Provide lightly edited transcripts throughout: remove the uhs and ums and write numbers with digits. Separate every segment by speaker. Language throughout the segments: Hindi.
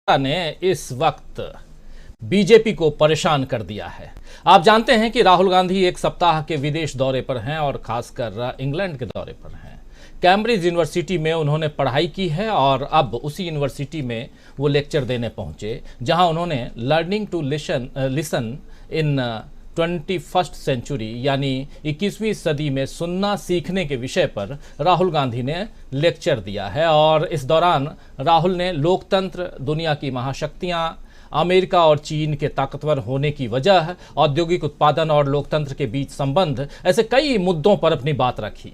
Speaker 1: ने इस वक्त बीजेपी को परेशान कर दिया है। आप जानते हैं कि राहुल गांधी एक सप्ताह के विदेश दौरे पर हैं और खासकर इंग्लैंड के दौरे पर हैं। कैम्ब्रिज यूनिवर्सिटी में उन्होंने पढ़ाई की है और अब उसी यूनिवर्सिटी में वो लेक्चर देने पहुंचे, जहां उन्होंने learning to listen in 21st century यानी 21वीं सदी में सुनना सीखने के विषय पर राहुल गांधी ने लेक्चर दिया है। और इस दौरान राहुल ने लोकतंत्र, दुनिया की महाशक्तियां, अमेरिका और चीन के ताकतवर होने की वजह, औद्योगिक उत्पादन और लोकतंत्र के बीच संबंध, ऐसे कई मुद्दों पर अपनी बात रखी।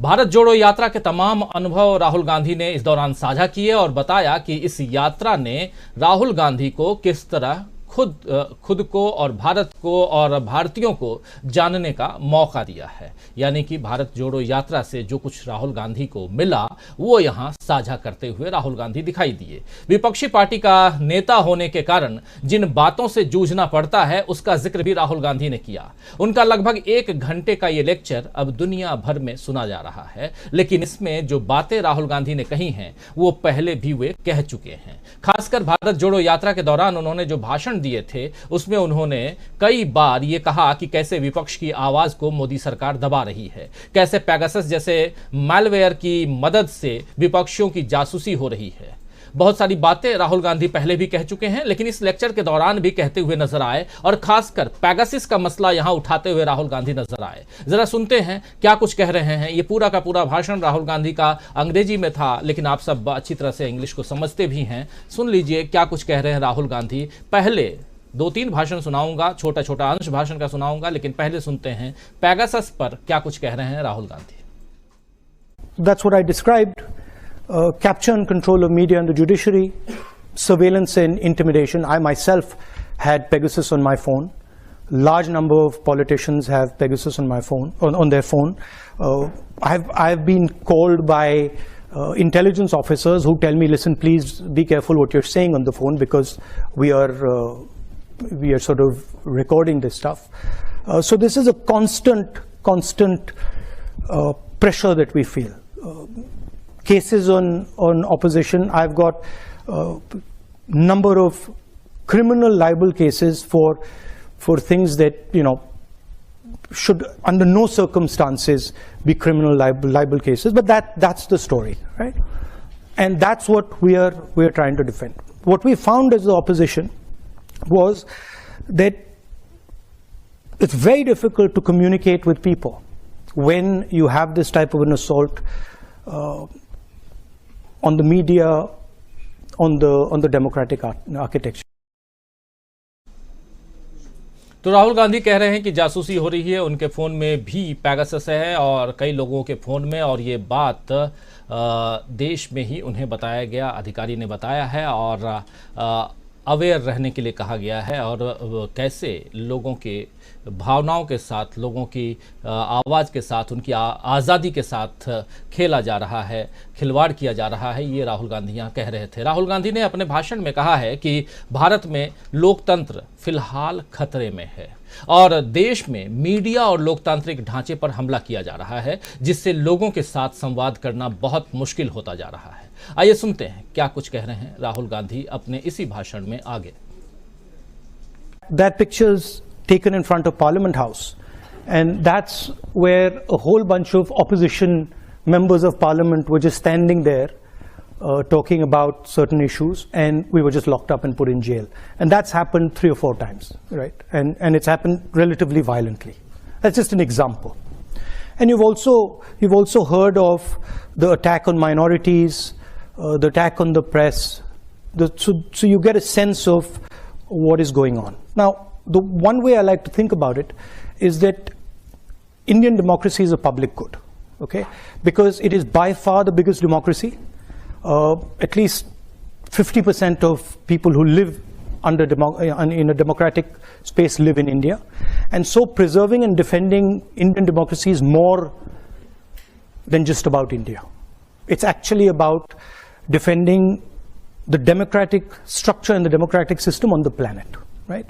Speaker 1: भारत जोड़ो यात्रा के तमाम अनुभव राहुल गांधी ने इस दौरान साझा किए और बताया कि इस यात्रा ने राहुल गांधी को किस तरह खुद को और भारत को और भारतीयों को जानने का मौका दिया है। यानी कि भारत जोड़ो यात्रा से जो कुछ राहुल गांधी को मिला वो यहां साझा करते हुए राहुल गांधी दिखाई दिए। विपक्षी पार्टी का नेता होने के कारण जिन बातों से जूझना पड़ता है उसका जिक्र भी राहुल गांधी ने किया। उनका लगभग 1 घंटे का ये लेक्चर अब दुनिया भर में सुना जा रहा है, लेकिन इसमें जो बातें राहुल गांधी ने कही हैं वो पहले भी वे कह चुके हैं। खासकर भारत जोड़ो यात्रा के दौरान उन्होंने जो भाषण दिए थे उसमें उन्होंने कई बार ये कहा कि कैसे विपक्ष की आवाज को मोदी सरकार दबा रही है, कैसे पेगासस जैसे मैलवेयर की मदद से विपक्षियों की जासूसी हो रही है। बहुत सारी बातें राहुल गांधी पहले भी कह चुके हैं, लेकिन इस लेक्चर के दौरान भी कहते हुए नजर आए और खासकर पेगासस का मसला यहां उठाते हुए राहुल गांधी नजर आए। जरा सुनते हैं क्या कुछ कह रहे हैं। ये पूरा का पूरा भाषण राहुल गांधी का अंग्रेजी में था, लेकिन आप सब अच्छी तरह से इंग्लिश को समझते भी हैं। सुन लीजिए क्या कुछ कह रहे हैं राहुल गांधी। पहले 2-3 भाषण सुनाऊंगा, छोटा छोटा अंश भाषण का सुनाऊंगा, लेकिन पहले सुनते हैं पेगासस पर क्या कुछ कह रहे हैं Rahul Gandhi.
Speaker 2: That's what I described. Capture and control of media and the judiciary, surveillance and intimidation. I myself had Pegasus on my phone. Large number of politicians have Pegasus on my phone, on their phone. I've been called by intelligence officers who tell me, listen, please be careful what you're saying on the phone because we are sort of recording this stuff. So this is a constant pressure that we feel. Cases on opposition. I've got number of criminal libel cases for things that, you know, should under no circumstances be criminal libel cases. But that's the story, right? And that's what we are trying to defend. What we found as the opposition was that it's very difficult to communicate with people when you have this type of an assault on the media, on the democratic architecture.
Speaker 1: तो राहुल गांधी कह रहे हैं कि जासूसी हो रही है, उनके फ़ोन में भी पेगासस है और कई लोगों के फ़ोन में, और ये बात देश में ही उन्हें बताया गया, अधिकारी ने बताया है और अवेयर रहने के लिए कहा गया है। और कैसे लोगों के भावनाओं के साथ, लोगों की आवाज़ के साथ, उनकी आज़ादी के साथ खेला जा रहा है, खिलवाड़ किया जा रहा है, ये राहुल गांधी यहाँ कह रहे थे। राहुल गांधी ने अपने भाषण में कहा है कि भारत में लोकतंत्र फिलहाल खतरे में है और देश में मीडिया और लोकतांत्रिक ढांचे पर हमला किया जा रहा है, जिससे लोगों के साथ संवाद करना बहुत मुश्किल होता जा रहा है। आइए सुनते हैं क्या कुछ कह रहे हैं राहुल गांधी अपने इसी भाषण में आगे।
Speaker 2: That picture's taken in front of Parliament House, and that's where a whole bunch of opposition members of Parliament were just standing there talking about certain issues, and we were just locked up and put in jail. And that's happened 3 or 4 times, right? And it's happened relatively violently. That's just an example. And you've also heard of the attack on minorities, the attack on the press. So you get a sense of what is going on. Now, the one way I like to think about it is that Indian democracy is a public good, okay? Because it is by far the biggest democracy. At least 50% of people who live in a democratic space live in India. And so preserving and defending Indian democracy is more than just about India. It's actually about defending the democratic structure and the democratic system on the planet, right?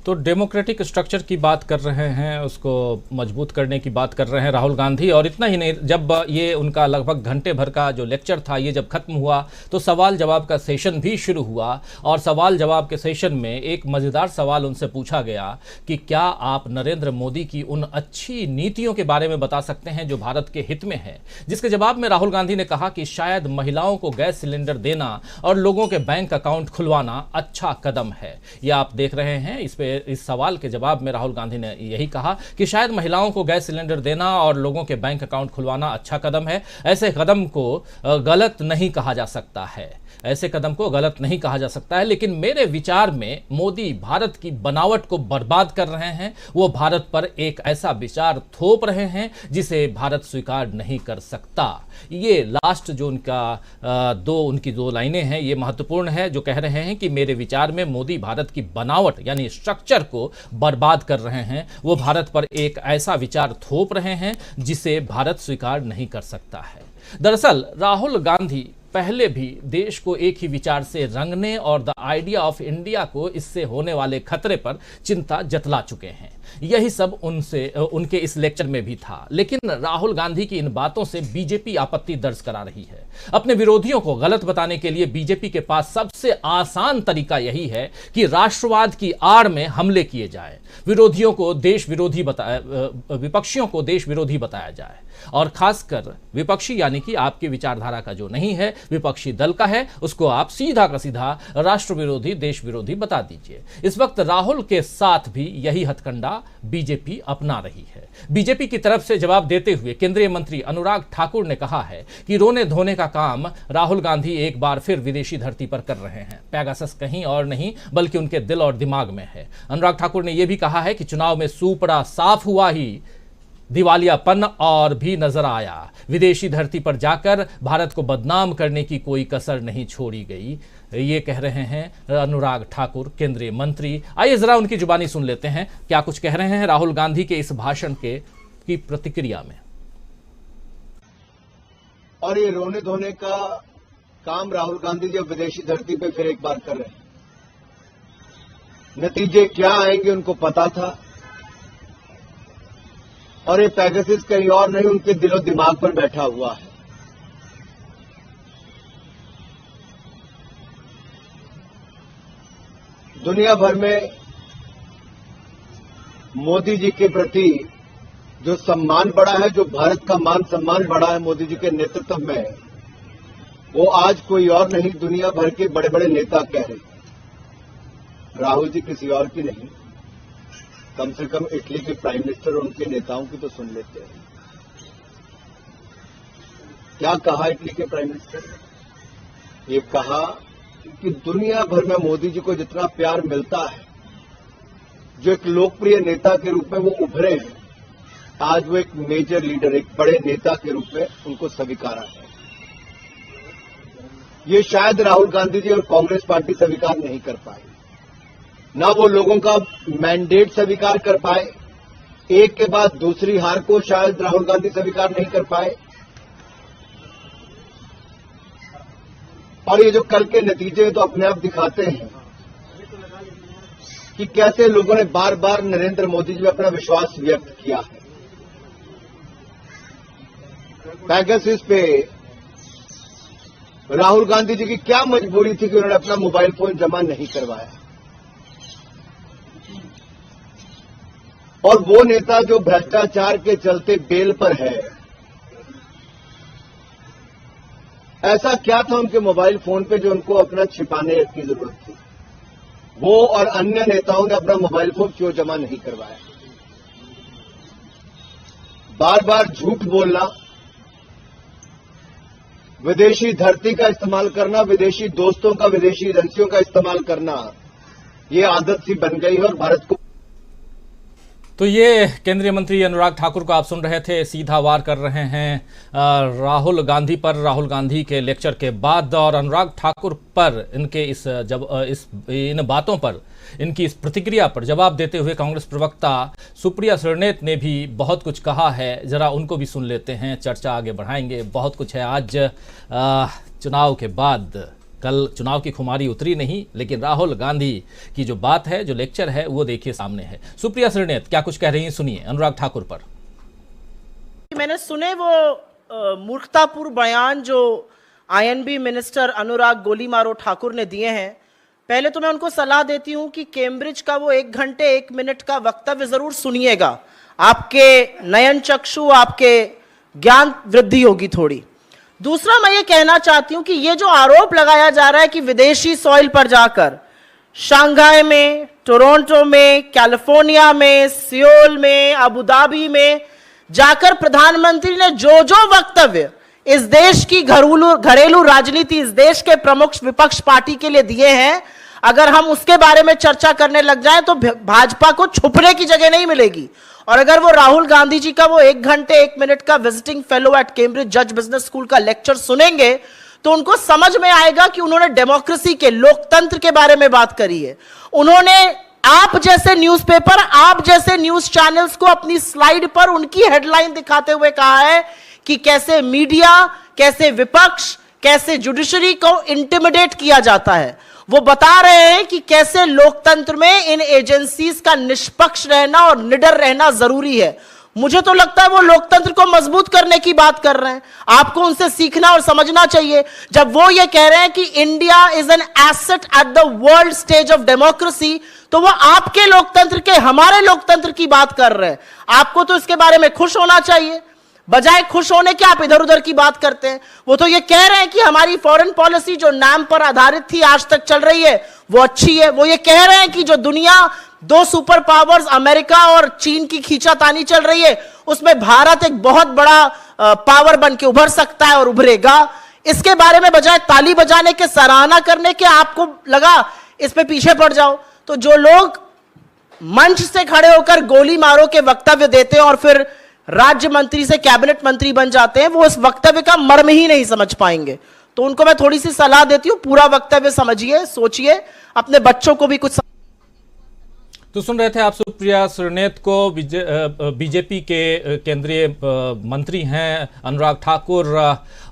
Speaker 1: तो डेमोक्रेटिक स्ट्रक्चर की बात कर रहे हैं, उसको मजबूत करने की बात कर रहे हैं राहुल गांधी। और इतना ही नहीं, जब ये उनका लगभग घंटे भर का जो लेक्चर था ये जब खत्म हुआ तो सवाल जवाब का सेशन भी शुरू हुआ। और सवाल जवाब के सेशन में एक मज़ेदार सवाल उनसे पूछा गया कि क्या आप नरेंद्र मोदी की उन अच्छी नीतियों के बारे में बता सकते हैं जो भारत के हित में है। जिसके जवाब में राहुल गांधी ने कहा कि शायद महिलाओं को गैस सिलेंडर देना और लोगों के बैंक अकाउंट खुलवाना अच्छा कदम है। ये आप देख रहे हैं, इस सवाल के जवाब में राहुल गांधी ने यही कहा कि शायद महिलाओं को गैस सिलेंडर देना और लोगों के बैंक अकाउंट खुलवाना अच्छा कदम है। ऐसे कदम को गलत नहीं कहा जा सकता है, ऐसे कदम को गलत नहीं कहा जा सकता है, लेकिन मेरे विचार में मोदी भारत की बनावट को बर्बाद कर रहे हैं। वो भारत पर एक ऐसा विचार थोप रहे हैं जिसे भारत स्वीकार नहीं कर सकता। ये लास्ट जो उनकी दो लाइनें हैं ये महत्वपूर्ण है, जो कह रहे हैं कि मेरे विचार में मोदी भारत की बनावट यानी स्ट्रक्चर को बर्बाद कर रहे हैं। वो भारत पर एक ऐसा विचार थोप रहे हैं जिसे भारत स्वीकार नहीं कर सकता है। दरअसल राहुल गांधी पहले भी देश को एक ही विचार से रंगने और द आइडिया ऑफ इंडिया को इससे होने वाले खतरे पर चिंता जतला चुके हैं। यही सब उनके इस लेक्चर में भी था। लेकिन राहुल गांधी की इन बातों से बीजेपी आपत्ति दर्ज करा रही है। अपने विरोधियों को गलत बताने के लिए बीजेपी के पास सबसे आसान तरीका यही है कि राष्ट्रवाद की आड़ में हमले किए जाए, विरोधियों को देश विरोधी विपक्षियों को देश विरोधी बताया जाए, और खासकर विपक्षी यानी कि आपकी विचारधारा का जो नहीं है, विपक्षी दल का है, उसको आप सीधा का सीधा राष्ट्र विरोधी देश विरोधी बता दीजिए। इस वक्त राहुल के साथ भी यही हथकंडा बीजेपी अपना रही है। बीजेपी की तरफ से जवाब देते हुए केंद्रीय मंत्री अनुराग ठाकुर ने कहा है कि रोने धोने का काम राहुल गांधी एक बार फिर विदेशी धरती पर कर रहे हैं। पेगासस कहीं और नहीं बल्कि उनके दिल और दिमाग में है। अनुराग ठाकुर ने यह भी कहा है कि चुनाव में सूपड़ा साफ हुआ ही दिवालियापन और भी नजर आया। विदेशी धरती पर जाकर भारत को बदनाम करने की कोई कसर नहीं छोड़ी गई। ये कह रहे हैं अनुराग ठाकुर, केंद्रीय मंत्री। आइए जरा उनकी जुबानी सुन लेते हैं क्या कुछ कह रहे हैं राहुल गांधी के इस भाषण की प्रतिक्रिया में।
Speaker 3: और ये रोने धोने का काम राहुल गांधी जब विदेशी धरती पे फिर एक बार कर रहे हैं, नतीजे क्या आएंगे उनको पता था। और ये पेगासस कहीं और नहीं, उनके दिलो दिमाग पर बैठा हुआ है। दुनिया भर में मोदी जी के प्रति जो सम्मान बढ़ा है, जो भारत का मान सम्मान बढ़ा है मोदी जी के नेतृत्व में, वो आज कोई और नहीं, दुनिया भर के बड़े बड़े नेता कह रहे हैं। राहुल जी किसी और की नहीं, कम से कम इटली के प्राइम मिनिस्टर और उनके नेताओं की तो सुन लेते हैं। क्या कहा इटली के प्राइम मिनिस्टर ने? ये कहा कि दुनिया भर में मोदी जी को जितना प्यार मिलता है, जो एक लोकप्रिय नेता के रूप में वो उभरे हैं, आज वो एक मेजर लीडर, एक बड़े नेता के रूप में उनको स्वीकारा है। ये शायद राहुल गांधी जी और कांग्रेस पार्टी स्वीकार नहीं कर पाए, ना वो लोगों का मैंडेट स्वीकार कर पाए, एक के बाद दूसरी हार को शायद राहुल गांधी स्वीकार नहीं कर पाए। और ये जो कल के नतीजे तो अपने आप दिखाते हैं कि कैसे लोगों ने बार बार नरेंद्र मोदी जी में अपना विश्वास व्यक्त किया है। पेगासस पे राहुल गांधी जी की क्या मजबूरी थी कि उन्होंने अपना मोबाइल फोन जमा नहीं करवाया। और वो नेता जो भ्रष्टाचार के चलते बेल पर है, ऐसा क्या था उनके मोबाइल फोन पे जो उनको अपना छिपाने की जरूरत थी? वो और अन्य नेताओं ने अपना मोबाइल फोन क्यों जमा नहीं करवाया? बार बार झूठ बोलना, विदेशी धरती का इस्तेमाल करना, विदेशी दोस्तों का, विदेशी एजेंसियों का इस्तेमाल करना, ये आदत सी बन गई है और भारत को।
Speaker 1: तो ये केंद्रीय मंत्री अनुराग ठाकुर को आप सुन रहे थे, सीधा वार कर रहे हैं राहुल गांधी पर, राहुल गांधी के लेक्चर के बाद। और अनुराग ठाकुर पर इनके इन बातों पर, इनकी इस प्रतिक्रिया पर जवाब देते हुए कांग्रेस प्रवक्ता सुप्रिया श्रीनेत ने भी बहुत कुछ कहा है। जरा उनको भी सुन लेते हैं, चर्चा आगे बढ़ाएंगे। बहुत कुछ है आज चुनाव के बाद कल चुनाव की खुमारी उतरी नहीं, लेकिन राहुल गांधी की जो बात है, जो लेक्चर है, वो देखिए सामने है। सुप्रिया श्रीनेत क्या कुछ कह रही हैं, सुनिए अनुराग ठाकुर पर।
Speaker 4: मैंने सुने वो मूर्खतापूर्ण बयान जो आईएनबी मिनिस्टर अनुराग गोली मारो ठाकुर ने दिए हैं। पहले तो मैं उनको सलाह देती हूं कि कैम्ब्रिज का वो 1 घंटे 1 मिनट का वक्तव्य जरूर सुनिएगा, आपके नयन चक्षु, आपके ज्ञान वृद्धि होगी थोड़ी। दूसरा मैं ये कहना चाहती हूं कि ये जो आरोप लगाया जा रहा है कि विदेशी सॉइल पर जाकर शंघाई में, टोरंटो में, कैलिफोर्निया में, सियोल में, अबू धाबी में जाकर प्रधानमंत्री ने जो जो वक्तव्य इस देश की घरेलू राजनीति, इस देश के प्रमुख विपक्ष पार्टी के लिए दिए हैं, अगर हम उसके बारे में चर्चा करने लग जाएं तो भाजपा को छुपने की जगह नहीं मिलेगी। और अगर वो राहुल गांधी जी का वो 1 घंटे 1 मिनट का विजिटिंग फेलो एट कैम्ब्रिज जज बिजनेस स्कूल का लेक्चर सुनेंगे तो उनको समझ में आएगा कि उन्होंने डेमोक्रेसी के, लोकतंत्र के बारे में बात करी है। उन्होंने आप जैसे न्यूज़पेपर, आप जैसे न्यूज चैनल्स को अपनी स्लाइड पर उनकी हेडलाइन दिखाते हुए कहा है कि कैसे मीडिया, कैसे विपक्ष, कैसे जुडिशरी को इंटिमिडेट किया जाता है। वो बता रहे हैं कि कैसे लोकतंत्र में इन एजेंसीज का निष्पक्ष रहना और निडर रहना जरूरी है। मुझे तो लगता है वो लोकतंत्र को मजबूत करने की बात कर रहे हैं। आपको उनसे सीखना और समझना चाहिए। जब वो ये कह रहे हैं कि India is an asset at the world stage of democracy, तो वो आपके लोकतंत्र के, हमारे लोकतंत्र की बात कर रहे हैं। आपको तो इसके बारे में खुश होना चाहिए, बजाय खुश होने के आप इधर उधर की बात करते हैं। वो तो ये कह रहे हैं कि हमारी फॉरेन पॉलिसी जो नाम पर आधारित थी, आज तक चल रही है, वो अच्छी है। वो ये कह रहे हैं कि जो दुनिया 2 सुपर पावर्स अमेरिका और चीन की खींचातानी चल रही है, उसमें भारत एक बहुत बड़ा पावर बन के उभर सकता है और उभरेगा। इसके बारे में बजाय ताली बजाने के, सराहना करने के, आपको लगा इस पे पीछे पड़ जाओ। तो जो लोग मंच से खड़े होकर गोली मारो के वक्तव्य देते हैं और फिर राज्य मंत्री से कैबिनेट मंत्री बन जाते हैं, वो इस वक्तव्य का मर्म ही नहीं समझ पाएंगे। तो उनको मैं थोड़ी सी सलाह देती हूं, पूरा वक्तव्य समझिए, सोचिए, अपने बच्चों को भी कुछ।
Speaker 1: तो सुन रहे थे आप सुप्रिया श्रीनेत को। बीजेपी के केंद्रीय मंत्री हैं अनुराग ठाकुर,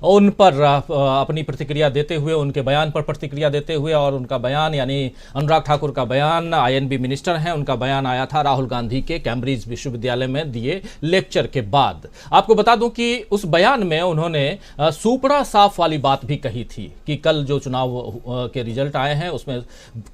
Speaker 1: उन पर अपनी प्रतिक्रिया देते हुए, उनके बयान पर प्रतिक्रिया देते हुए, और उनका बयान यानी अनुराग ठाकुर का बयान, आईएनबी मिनिस्टर हैं, उनका बयान आया था राहुल गांधी के कैम्ब्रिज विश्वविद्यालय में दिए लेक्चर के बाद। आपको बता दूं कि उस बयान में उन्होंने सूपड़ा साफ वाली बात भी कही थी कि कल जो चुनाव के रिजल्ट आए हैं उसमें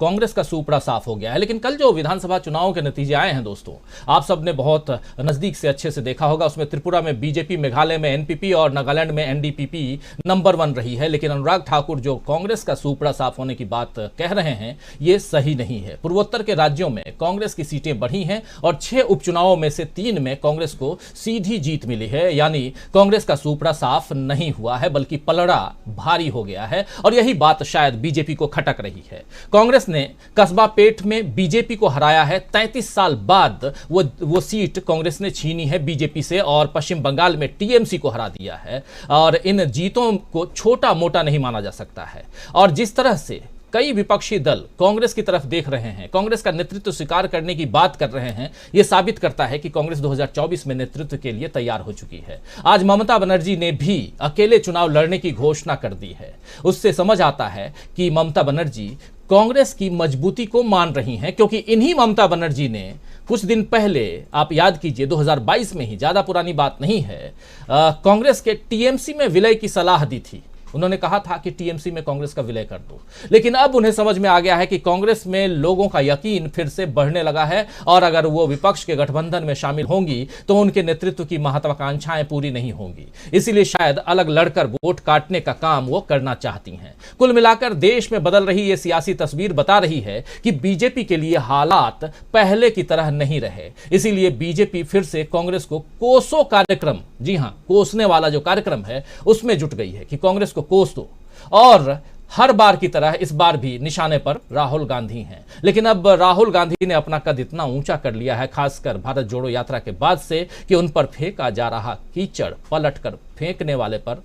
Speaker 1: कांग्रेस का सूपड़ा साफ हो गया है। लेकिन कल जो विधानसभा चुनाव के नतीजे आए हैं दोस्तों, आप सब ने बहुत नजदीक से अच्छे से देखा होगा। उसमें त्रिपुरा में बीजेपी, मेघालय में एनपीपी और नागालैंड में एनडीपीपी नंबर 1 रही है। लेकिन अनुराग ठाकुर जो कांग्रेस का सूपड़ा साफ होने की बात कह रहे हैं, ये सही नहीं है। पूर्वोत्तर के राज्यों में कांग्रेस की सीटें बढ़ी हैं और 6 उपचुनावों में से 3 में कांग्रेस को सीधी जीत मिली है। यानी कांग्रेस का सूपड़ा साफ नहीं हुआ है, बल्कि पलड़ा भारी हो गया है। और यही बात शायद बीजेपी को खटक रही है। कांग्रेस ने कस्बा पेठ में बीजेपी को हराया है। 33 साल बाद वो सीट कांग्रेस ने छीनी है बीजेपी से, और पश्चिम बंगाल में टीएमसी को हरा दिया है। और इन जीतों को छोटा मोटा नहीं माना जा सकता है। और जिस तरह से कई विपक्षी दल कांग्रेस की तरफ देख रहे हैं, कांग्रेस का नेतृत्व स्वीकार करने की बात कर रहे हैं, यह साबित करता है कि कांग्रेस 2024 में नेतृत्व के लिए तैयार हो चुकी है। आज ममता बनर्जी ने भी अकेले चुनाव लड़ने की घोषणा कर दी है। उससे समझ आता है कि ममता बनर्जी कांग्रेस की मजबूती को मान रही हैं, क्योंकि इन्हीं ममता बनर्जी ने कुछ दिन पहले, आप याद कीजिए 2022 में ही, ज्यादा पुरानी बात नहीं है, कांग्रेस के टीएमसी में विलय की सलाह दी थी। उन्होंने कहा था कि टीएमसी में कांग्रेस का विलय कर दो। लेकिन अब उन्हें समझ में आ गया है कि कांग्रेस में लोगों का यकीन फिर से बढ़ने लगा है, और अगर वो विपक्ष के गठबंधन में शामिल होंगी तो उनके नेतृत्व की महत्वाकांक्षाएं पूरी नहीं होंगी। इसीलिए शायद अलग लड़कर वोट काटने का काम वो करना चाहती हैं। कुल मिलाकर देश में बदल रही ये सियासी तस्वीर बता रही है कि बीजेपी के लिए हालात पहले की तरह नहीं रहे। इसीलिए बीजेपी फिर से कांग्रेस को कोसो कार्यक्रम, जी हां, कोसने वाला जो कार्यक्रम है, उसमें जुट गई है कि कांग्रेस को कोस दो। और हर बार की तरह इस बार भी निशाने पर राहुल गांधी हैं। लेकिन अब राहुल गांधी ने अपना कद इतना ऊंचा कर लिया है, खासकर भारत जोड़ो यात्रा के बाद से, कि उन पर फेंका जा रहा कीचड़ पलटकर फेंकने वाले पर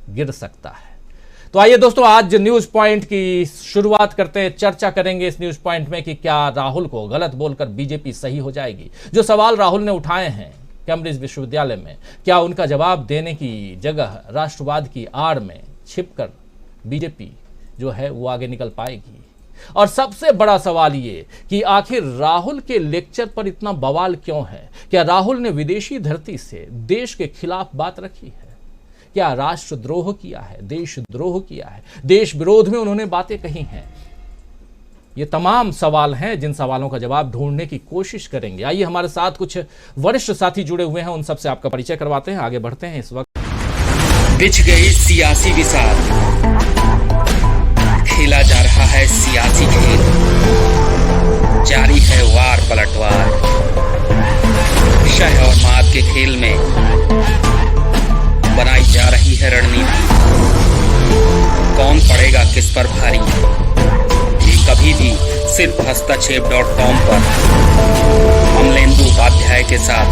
Speaker 1: गिर सकता है। तो आइए दोस्तों, आज न्यूज पॉइंट की शुरुआत करते हैं। चर्चा करेंगे इस न्यूज पॉइंट में कि क्या राहुल को गलत बोलकर बीजेपी सही हो जाएगी। जो सवाल राहुल ने उठाए हैं कैम्ब्रिज विश्वविद्यालय में, क्या उनका जवाब देने की जगह राष्ट्रवाद की आड़ में छिपकर बीजेपी जो है वो आगे निकल पाएगी। और सबसे बड़ा सवाल ये कि आखिर राहुल के लेक्चर पर इतना बवाल क्यों है? क्या राहुल ने विदेशी धरती से देश के खिलाफ बात रखी है? क्या राष्ट्रद्रोह किया है, देशद्रोह किया है, देश विरोध में उन्होंने बातें कही हैं? ये तमाम सवाल हैं जिन सवालों का जवाब ढूंढने की कोशिश करेंगे। आइए हमारे साथ कुछ वरिष्ठ साथी जुड़े हुए हैं, उन सबसे आपका परिचय करवाते हैं, आगे बढ़ते हैं। इस वक्त
Speaker 5: बिछ गई सियासी विसार, खेला जा रहा है सियासी खेल, जारी है वार पलटवार, शह और मात के खेल में बनाई जा रही है रणनीति। कौन पड़ेगा किस पर भारी, ये कभी भी सिर्फ hastachep.com पर अमलेंदु उपाध्याय के साथ